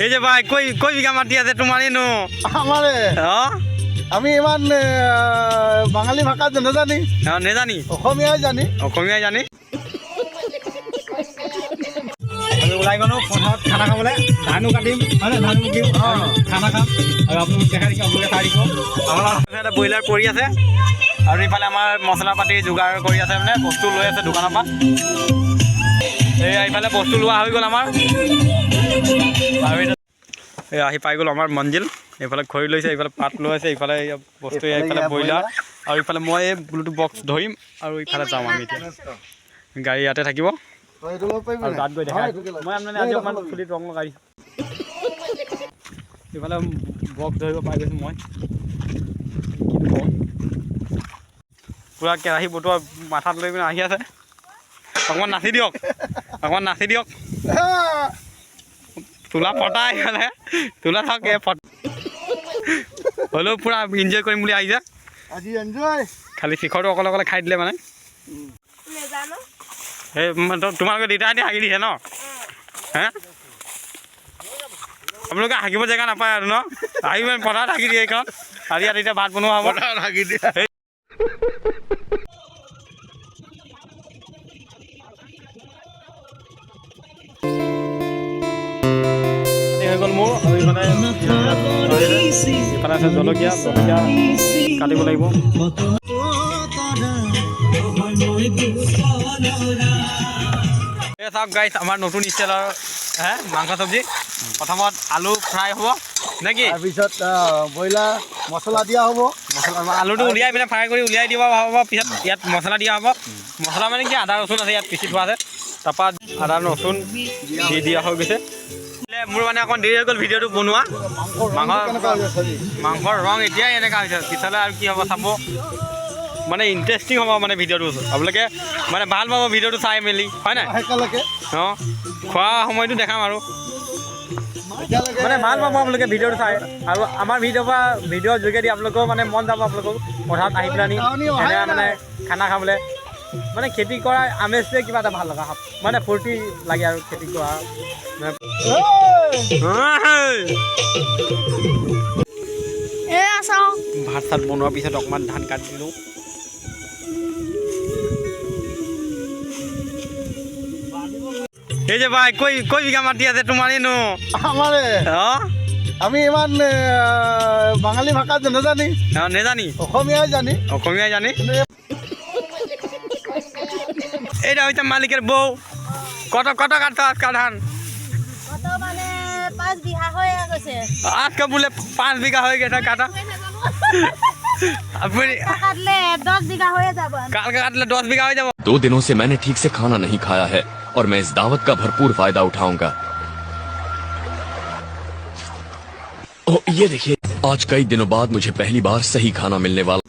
এই যে ভাই কই কই বিঘা মাটি আছে তোমার এনো? আমারে হ্যাঁ আমি ইমান বাঙালী ভাষা নাজানি, নেজানি, অসমীয়াই জানি। অসমীয়াই জানি। আমি ওলাই গ'লো পথাৰত খানা খাবলৈ, ধানো কাটিম হয় নে, ধানো কাটিম খানা খাম আৰু আপোনালোক দেখাই দিম, আপোনালোকে চাই দিব। আমাৰ এটা ব্ৰইলাৰ পৰি আছে আৰু ইফালে আমাৰ মছলা পাতি যোগাৰ কৰি আছে, মানে বস্তু লৈ আছে দোকানৰ পৰা। এই ইফালে বস্তু লোৱা হৈ গ'ল আমাৰ, আৰু এই আহি পাই গ'ল আমাৰ মঞ্জিল। এইফালে খৰি লৈছে, এইফালে পাত লৈ আছে, ইফালে বস্তু, এইফালে ব্ৰইলাৰ, আৰু ইফালে মই এই ব্লুটুথ বক্স ধৰিম আৰু ইফালে যাম আমি এতিয়া। গাড়ী ইয়াতে থাকিব আৰু তাত গৈ দেখাই মই মানে আজি অকণমান চুলিত ৰং লগাই দিছোঁ। ইফালে বক্স ধৰিব পাই গৈছোঁ মই, পূৰা কেৰাহী বটোৱা মাথাত লৈ পিনে আহি আছে। অকণমান নাচি দিয়ক, অকণমান নাচি দিয়ক। তোলা ফটা আহিলে, তোলা থাক হ'লেও পূৰা এনজয় কৰিম বুলি আহিছে আজি। এনজয় খালি শিখৰটো অকলে অকলে খাই দিলে মানে। সেই তোমালোকে দেউতাহঁতে হাগি দিছে ন? হে আপোনালোকে হাগিব জেগা নাপায় আৰু ন? আহি মানে পথাৰত হাগি দিয়ে এইখন। আজি ইয়াত এতিয়া ভাত বনোৱা হ'ব, হাগি দিয়া। হৈ গ'ল মোৰ, আৰু ইফালে আছে জলকীয়া, জলকীয়া কাটিব লাগিব। এই চাওক গাইছ, আমাৰ নতুন ষ্টাইলৰ মাংস চব্জি। প্ৰথমত আলু ফ্ৰাই হ'ব নেকি, তাৰপিছত ব্ৰইলাৰ মছলা দিয়া হ'ব। মছলা আলুটো উলিয়াই পিনে ফ্ৰাই কৰি উলিয়াই দিব হ'ব। পিছত ইয়াত মছলা দিয়া হ'ব। মছলা মানে কি, আদা ৰচুন আছে ইয়াত পিচি থোৱা আছে। তাৰপৰা আদা ৰচুন দি দিয়া হৈ গৈছে। মোৰ মানে অকণ দেৰি হৈ গ'ল ভিডিঅ'টো বনোৱা। মাংসৰ ৰং এতিয়াই এনেকুৱা হৈছে, পিছলৈ আৰু কি হ'ব চাব, মানে ইণ্টাৰেষ্টিং হ'ব মানে ভিডিঅ'টো। আপোনালোকে মানে ভাল পাব ভিডিঅ'টো চাই মেলি, হয় নাই? অঁ, খোৱা সময়টো দেখাম আৰু মানে ভাল পাব আপোনালোকে ভিডিঅ'টো চাই। আৰু আমাৰ ভিডিঅ'ৰ যোগেদি আপোনালোকেও মানে মন যাব, আপোনালোকক পথাৰত আহি পেলাই এনেকৈ মানে খানা খাবলৈ, মানে খেতি কৰা আমেজটোৱে কিবা এটা ভাল লগা, মানে ফূৰ্তি লাগে আৰু খেতি কৰা। ভাত চাত বনোৱাৰ পিছত অকণমান ধান কাটি দিলোঁ। এই যে ভাই কই কই বিঘা মাটি আছে তোমাৰ এনো? আমারে অঁ আমি ইমান বাঙালী ভাষা নাজানি, নেজানি, অসমীয়াই জানি। অসমীয়াই জানি। এইটা হচ্ছে মালিকের বউ। কত কত কাটতো আজকাল ধান? মানে 5 বিঘা হয়ে গেছে। আজকে বলে 5 বিঘা হয়ে গেছে কাটা। আপনি কাটলে 10 বিঘা হয়ে যাবে। কালকে কাটলে 10 বিঘা হয়ে যাবে। 2 दिनों से मैंने ठीक से खाना नहीं खाया है और मैं इस दावत का भरपूर फायदा उठाऊंगा। ओह, ये देखिए, आज कई दिनों बाद मुझे पहली बार सही खाना मिलने वाला।